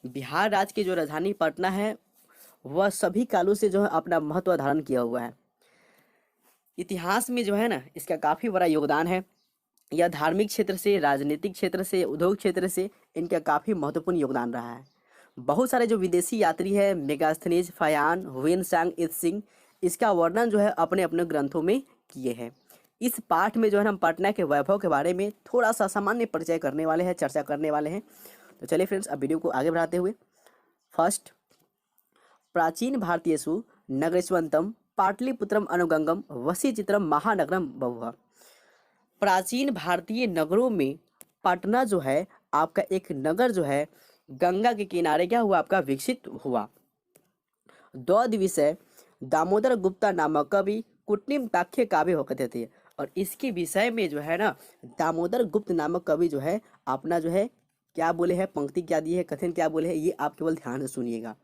बिहार राज्य की जो राजधानी पटना है वह सभी कालों से जो है अपना महत्व धारण किया हुआ है। इतिहास में जो है ना इसका काफ़ी बड़ा योगदान है। यह धार्मिक क्षेत्र से, राजनीतिक क्षेत्र से, उद्योग क्षेत्र से इनका काफ़ी महत्वपूर्ण योगदान रहा है। बहुत सारे जो विदेशी यात्री है मेगास्थनीज, फयान, हुएनसांग, इत्सिंग, इसका वर्णन जो है अपने अपने ग्रंथों में किए हैं। इस पाठ में जो है हम पटना के वैभव के बारे में थोड़ा सा सामान्य परिचय करने वाले हैं, चर्चा करने वाले हैं। तो चलिए फ्रेंड्स, अब वीडियो को आगे बढ़ाते हुए फर्स्ट, प्राचीन भारतीयसु नगरेशवंतम पाटलिपुत्रम अनुगंगम वशीचित्रम महानगरम बहु। प्राचीन भारतीय नगरों में पटना जो है आपका एक नगर जो है गंगा के किनारे क्या हुआ, आपका विकसित हुआ। द्वैध विषय दामोदर गुप्ता नामक कवि कुटनिम ताख्य काव्य होते थे। और इसके विषय में जो है ना दामोदर गुप्त नामक कवि जो है अपना जो है क्या बोले हैं, पंक्ति क्या दी है, कथन क्या बोले हैं, ये आप केवल ध्यान से सुनिएगा।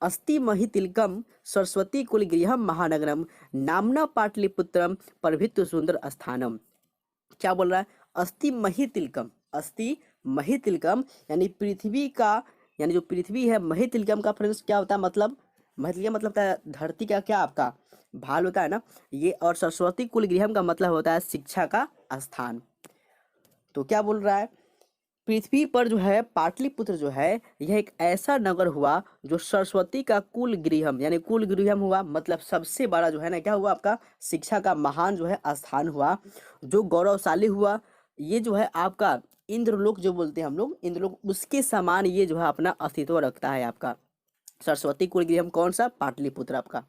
अस्ति मही तिलकम सरस्वती कुलगृहम महानगरम नामना पाटलिपुत्रम प्रभृत्व सुंदर स्थानम। क्या बोल रहा है, अस्ति मही तिलकम, अस्ति मही तिलकम यानी पृथ्वी का, यानी जो पृथ्वी है मही तिलकम का फ्रेंड्स क्या होता है, मतलब मही तिलकम मतलब होता है धरती का क्या आपका भाल होता है ना ये। और सरस्वती कुलगृहम का मतलब होता है शिक्षा का स्थान। तो क्या बोल रहा है, पृथ्वी पर जो है पाटलिपुत्र जो है यह एक ऐसा नगर हुआ जो सरस्वती का कुल गृहम, यानी कुल गृहम हुआ मतलब सबसे बड़ा जो है ना क्या हुआ, आपका शिक्षा का महान जो है स्थान हुआ, जो गौरवशाली हुआ। ये जो है आपका इंद्रलोक जो बोलते हैं हम लोग, इंद्रलोक उसके समान ये जो है अपना अस्तित्व रखता है आपका सरस्वती कुल गृहम। कौन सा, पाटलिपुत्र आपका।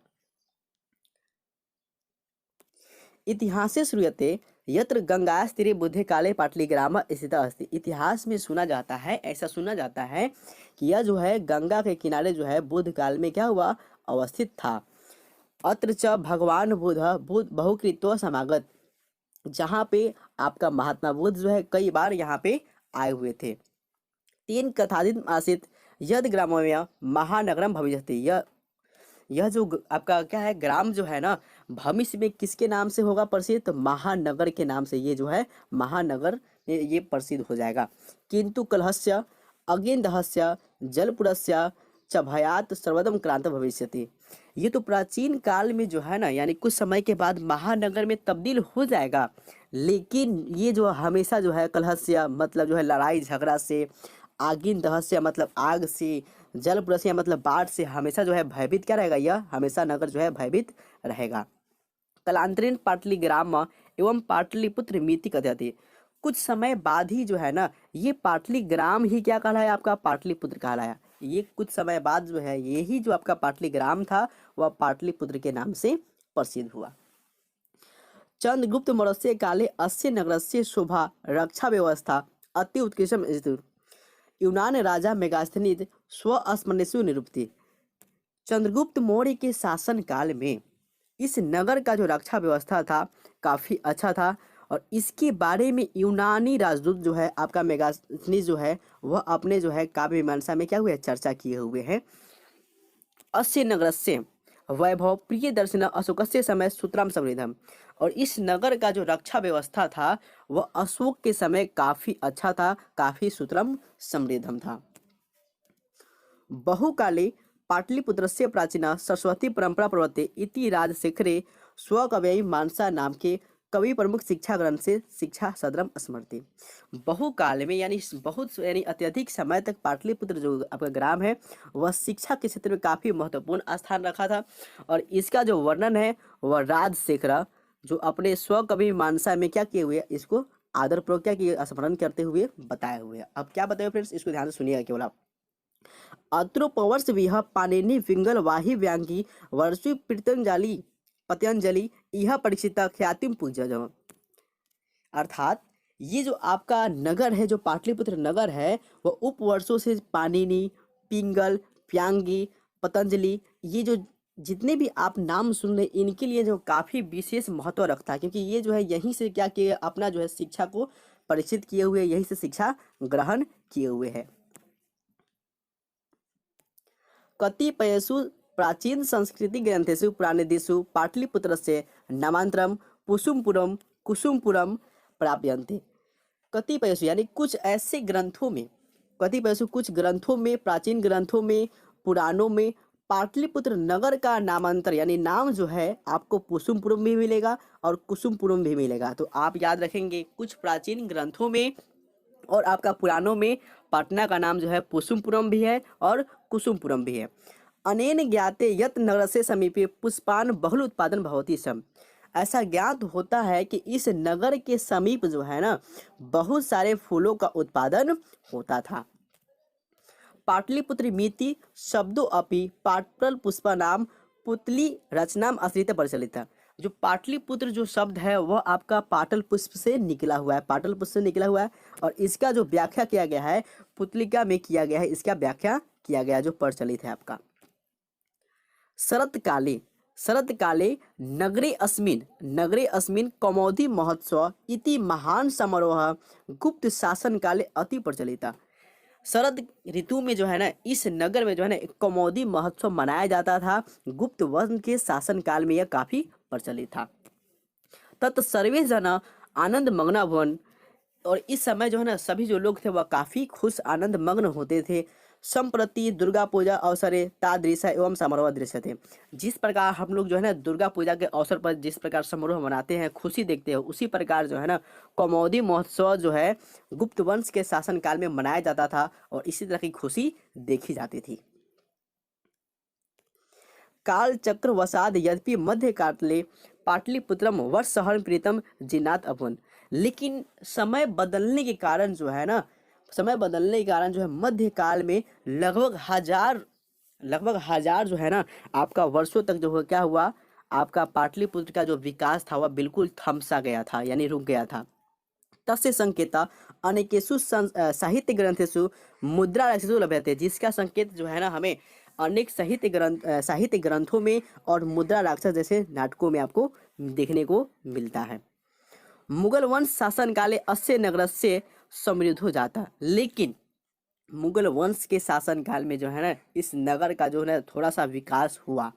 इतिहासे श्रूयते यत्र गंगास्तीरे बुद्धे काले पाटलिग्राम स्थित अस्ति। इतिहास में सुना जाता है, ऐसा सुना जाता है कि यह जो है गंगा के किनारे जो है बुद्ध काल में क्या हुआ, अवस्थित था। अत्र च भगवान बुद्ध बहुकृत्व समागत, जहाँ पे आपका महात्मा बुद्ध जो है कई बार यहाँ पे आए हुए थे। तीन कथादित आसित यद ग्राम्य महानगरम भविष्यति। यह जो आपका क्या है ग्राम जो है ना भविष्य में किसके नाम से होगा प्रसिद्ध, तो महानगर के नाम से ये जो है महानगर में ये प्रसिद्ध हो जाएगा। किंतु कलहस्य अगेन्दहस्य जलपुरस्य च भयात सर्वदम क्रांत भविष्यति। ये तो प्राचीन काल में जो है ना यानी कुछ समय के बाद महानगर में तब्दील हो जाएगा, लेकिन ये जो हमेशा जो है कलहस्य मतलब जो है लड़ाई झगड़ा से, आगिन दहस्य मतलब आग से, जल प्रसिया मतलब बाढ़ से हमेशा जो है भयभीत क्या रहेगा, यह हमेशा नगर जो है भयभीत रहेगा। कलांतरीन पाटलिग्राम एवं पाटलिपुत्र मिति कथयते। कुछ समय बाद ही जो है ना ये पाटलिग्राम ही क्या कहलाया, आपका पाटलिपुत्र कहलाया। ये कुछ समय बाद जो है यही जो आपका पाटलिग्राम था वह पाटलिपुत्र के नाम से प्रसिद्ध हुआ। चंद्रगुप्त मौर्य काले अस्य नगरस्य शोभा रक्षा व्यवस्था अति उत्कृष्टम अस्ति। यूनान राजा मेगास्थनीज स्वस्मरणेषु निरूपति। चंद्रगुप्त मौर्य के शासन काल में इस नगर का जो रक्षा व्यवस्था था काफ़ी अच्छा था, और इसके बारे में यूनानी राजदूत जो है आपका मेगास्थनीज जो है वह अपने जो है काव्य मीमांसा में क्या हुए, चर्चा किए हुए हैं। अस्य नगरस्य वैभव प्रिय दर्शन अशोकस्य समय सूत्राम समृद्धम। और इस नगर का जो रक्षा व्यवस्था था वह अशोक के समय काफी अच्छा था, काफी सूत्रम समृद्धम था। बहुकाले पाटलिपुत्रस्य प्राचीना सरस्वती परंपरा प्रवर्ते इति राजशेखरे स्वकवयी मानसा नाम के कवि प्रमुख शिक्षा ग्रंथ से शिक्षा सदरम स्मृति। बहुकाल में यानी बहुत यानी अत्यधिक समय तक पाटलिपुत्र जो आपका ग्राम है वह शिक्षा के क्षेत्र में काफ़ी महत्वपूर्ण स्थान रखा था, और इसका जो वर्णन है वह राजशेखर जो अपने स्वकवि मानसा में क्या किए हुए, इसको आदरपूर्वक क्या किए, स्मरण करते हुए बताए हुए। अब क्या बताए फ्रेंड्स, इसको ध्यान से सुनिएगा केवल आप। अत्रोपवर्ष विह पाणिनि पिंगल वाही व्यांगी वर्षि पतंजलि पतंजलि यह परीक्षिता ख्यातिम पूज्य। अर्थात ये जो आपका नगर है, जो पाटलिपुत्र नगर है, वह उपवर्षों से पाणिनि, पिंगल, फ्यांगी, पतंजलि, ये जो जितने भी आप नाम सुन रहे इनके लिए जो काफ़ी विशेष महत्व रखता है, क्योंकि ये जो है यहीं से क्या किए, अपना जो है शिक्षा को परिचित किए हुए, यहीं से शिक्षा ग्रहण किए हुए है। कतिपयेषु प्राचीन संस्कृति ग्रंथेषु पुराणेषु पाटलिपुत्रस्य नामांतरम कुसुमपुरम कुसुमपुरम प्राप्यन्ते। कतिपयेषु यानी कुछ ऐसे ग्रंथों में कतिपय से कुछ ग्रंथों में, प्राचीन ग्रंथों में, पुराणों में पाटलिपुत्र नगर का नामांतर यानी नाम जो है आपको कुसुमपुरम भी मिलेगा और कुसुमपुरम भी मिलेगा। तो आप याद रखेंगे कुछ प्राचीन ग्रंथों में और आपका पुराणों में पटना का नाम जो है कुसुमपुरम भी है और कुसुमपुरम भी है। अनेन ज्ञाते यत नगर से समीपे पुष्पान बहुल उत्पादन भवती सम। ऐसा ज्ञात होता है कि इस नगर के समीप जो है ना बहुत सारे फूलों का उत्पादन होता था। पाटलिपुत्र मिति शब्दों अपि पाटल पुष्पा नाम पुतली रचनाम आश्रित प्रचलित है। जो पाटलिपुत्र जो शब्द है वह आपका पाटल पुष्प से निकला हुआ है, पाटल पुष्प से निकला हुआ है और इसका जो व्याख्या किया गया है पुतलिका में किया गया है, इसका व्याख्या किया गया जो प्रचलित है आपका। शरतकाले नगरे अस्मिन् कौमुदी महोत्सव इति महान समारोह गुप्त शासन काले अति प्रचलिता। शरद ऋतु में जो है ना इस नगर में जो है ना एक कौमुदी महोत्सव मनाया जाता था। गुप्त वंश के शासन काल में यह काफी प्रचलित था। तत् सर्वे जना आनंद मग्न भवन, और इस समय जो है ना सभी जो लोग थे वह काफी खुश आनंद मग्न होते थे। संप्रति दुर्गा पूजा अवसरे तादृश एवं समारोह दृश्य थे। जिस प्रकार हम लोग जो है ना दुर्गा पूजा के अवसर पर जिस प्रकार समारोह मनाते हैं, खुशी देखते हैं, उसी प्रकार जो है ना कौमुदी महोत्सव जो है गुप्त वंश के शासन काल में मनाया जाता था और इसी तरह की खुशी देखी जाती थी। काल चक्र वसाद यद्यपि मध्य काले पाटलिपुत्रम वर्षहरण प्रीतम जिन्नात अभुन, लेकिन समय बदलने के कारण जो है मध्यकाल में लगभग हजार जो है ना आपका वर्षों तक जो क्या हुआ, आपका पाटलिपुत्र का जो विकास था वह बिल्कुल थमसा गया था यानी रुक गया था। तस्य संकेता अनेकेषु साहित्य ग्रंथेषु मुद्रा राक्षसो लभ्यते, जिसका संकेत जो है ना हमें अनेक साहित्य ग्रंथों में और मुद्रा राक्षस जैसे नाटकों में आपको देखने को मिलता है। मुगल वंश शासन काले अस्य नगर से समृद्ध हो जाता, लेकिन मुगल वंश के शासन काल में जो है ना इस नगर का जो है ना थोड़ा सा विकास हुआ।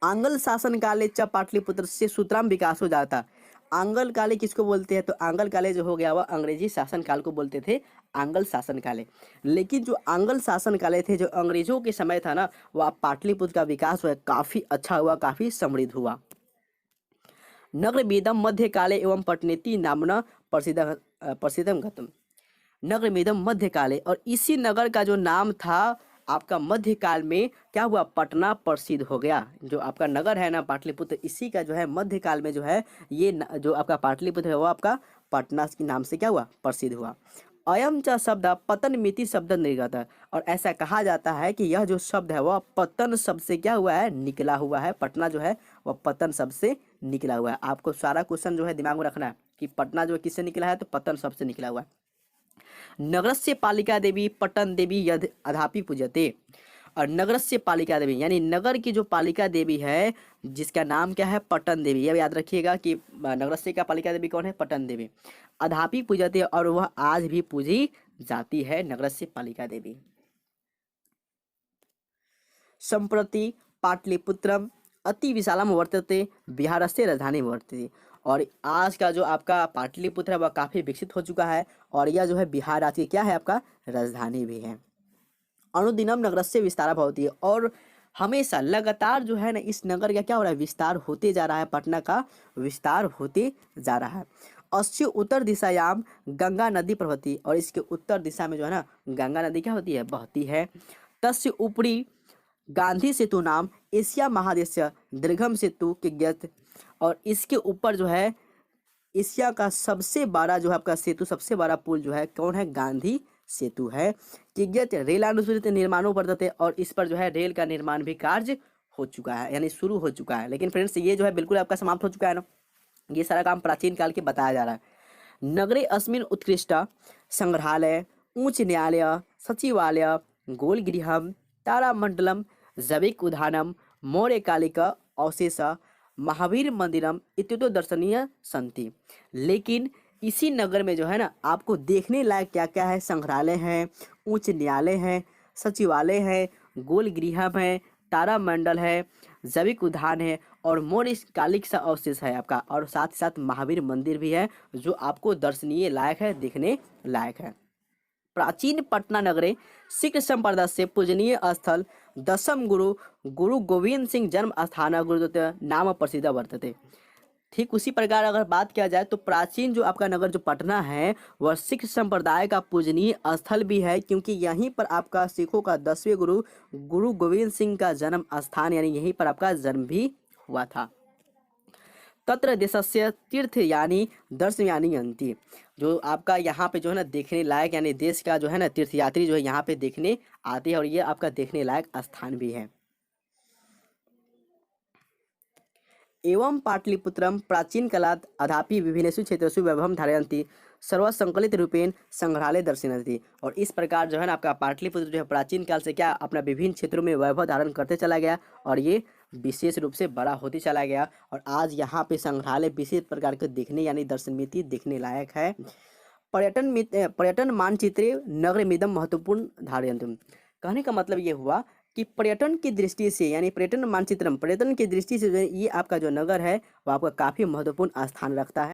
आंगल शासन काले च पाटलिपुत्र से सुतराम विकास हो जाता। आंगल काले किसको बोलते हैं, तो आंगल काले जो हो गया वह अंग्रेजी शासन काल को बोलते थे, आंगल शासन काले। लेकिन जो आंगल शासन काले थे जो अंग्रेजों के समय था ना वह पाटलिपुत्र का विकास हुआ, काफी अच्छा हुआ, काफी समृद्ध हुआ। नगर वेदम मध्य काले एवं पटनेती नामना प्रसिद्धम गतम। नगर वेदम मध्य काले, और इसी नगर का जो नाम था आपका मध्यकाल में क्या हुआ, पटना प्रसिद्ध हो गया। जो आपका नगर है ना पाटलिपुत्र, इसी का जो है मध्यकाल में जो है ये जो आपका पाटलिपुत्र है वो आपका पटना के नाम से क्या हुआ, प्रसिद्ध हुआ। अयम च शब्द पतन मिति शब्द निर्गत, और ऐसा कहा जाता है कि यह जो शब्द है वह पतन शब्द से क्या हुआ है, निकला हुआ है। पटना जो है वह पतन शब्द से निकला हुआ है। आपको सारा क्वेश्चन जो है दिमाग में रखना है कि पटना जो है किससे निकला है, तो पतन शब्द से निकला हुआ है। नगरस्य पालिका देवी पटन देवी यद अधापि पूजते, और नगरस्य पालिका देवी यानी नगर की जो पालिका देवी है जिसका नाम क्या है, पटन देवी। यह याद रखिएगा कि नगरस्य का पालिका देवी कौन है, पटन देवी। अधापि पूजते, और वह आज भी पूजी जाती है नगरस्य पालिका देवी। संप्रति पाटलिपुत्रम अति विशालम वर्तते, बिहारस्य राजधानी वर्तते, और आज का जो आपका पाटलिपुत्र है वह काफ़ी विकसित हो चुका है और यह जो है बिहार राज्य की क्या है, आपका राजधानी भी है। अनुदिनम नगरस्य विस्तार होती है, और हमेशा लगातार जो है ना इस नगर का क्या हो रहा है, विस्तार होते जा रहा है, पटना का विस्तार होते जा रहा है। अश्य उत्तर दिशायाम गंगा नदी प्रवहती, और इसके उत्तर दिशा में जो है ना गंगा नदी क्या होती है, बहती है। तस्य ऊपरी गांधी सेतु नाम एशिया महादेश दीर्घम सेतु के ज्ञत, और इसके ऊपर जो है एशिया का सबसे बड़ा जो है आपका सेतु, सबसे बड़ा पुल जो है कौन है, गांधी सेतु है। किज्ञत रेलानुसूचित निर्माणों वर्तते, और इस पर जो है रेल का निर्माण भी कार्य हो चुका है यानी शुरू हो चुका है। लेकिन फ्रेंड्स ये जो है बिल्कुल आपका समाप्त हो चुका है ना, ये सारा काम प्राचीन काल के बताया जा रहा है। नगरे अस्मिन उत्कृष्ट संग्रहालय, उच्च न्यायालय, सचिवालय, गोलगृहम, तारामंडलम, जैविक उद्यानम, मौर्यकालिक अवशेष, महावीर मंदिरम इत्यादि दर्शनीय संति। लेकिन इसी नगर में जो है ना आपको देखने लायक क्या क्या है, संग्रहालय है, उच्च न्यायालय है, सचिवालय है, गोलगृहम है, तारामंडल है, जैविक उद्यान है और मौर्यकालिक सा अवशेष है आपका, और साथ ही साथ महावीर मंदिर भी है जो आपको दर्शनीय लायक है, देखने लायक है। प्राचीन पटना नगरे सिख संप्रदाय से पूजनीय स्थल दशम गुरु गुरु गोविंद सिंह जन्म स्थान गुरुद्वारा नाम प्रसिद्ध वर्तते। ठीक उसी प्रकार अगर बात किया जाए तो प्राचीन जो आपका नगर जो पटना है वह सिख संप्रदाय का पूजनीय स्थल भी है, क्योंकि यहीं पर आपका सिखों का 10वें गुरु गुरु गोविंद सिंह का जन्म स्थान यानी यहीं पर आपका जन्म भी हुआ था। तत्र देशस्य तीर्थ यानी दर्शन यानी अंति, जो आपका यहाँ पे जो है ना देखने लायक यानी देश का जो है ना तीर्थयात्री जो है यहाँ पे देखने आते हैं और ये आपका देखने लायक स्थान भी है। एवं पाटलिपुत्रम प्राचीन कालात् अधापि विभिन्नेषु क्षेत्रेषु वैभवं धारयन्ति सर्वसंकलित रूपेण संग्रहालय दर्शयन्ति। और इस प्रकार जो है ना आपका पाटलिपुत्र जो है प्राचीन काल से क्या अपना विभिन्न क्षेत्रों में वैभव धारण करते चला गया और ये विशेष रूप से बड़ा होते चला गया और आज यहाँ पे संग्रहालय विशेष प्रकार के देखने यानी दर्शनीय देखने लायक है। पर्यटन मानचित्रे नगरमिदं महत्वपूर्ण धारयन्ति। कहने का मतलब ये हुआ कि पर्यटन की दृष्टि से यानी पर्यटन मानचित्रम पर्यटन की दृष्टि से ये आपका जो नगर है वो आपका काफ़ी महत्वपूर्ण स्थान रखता है।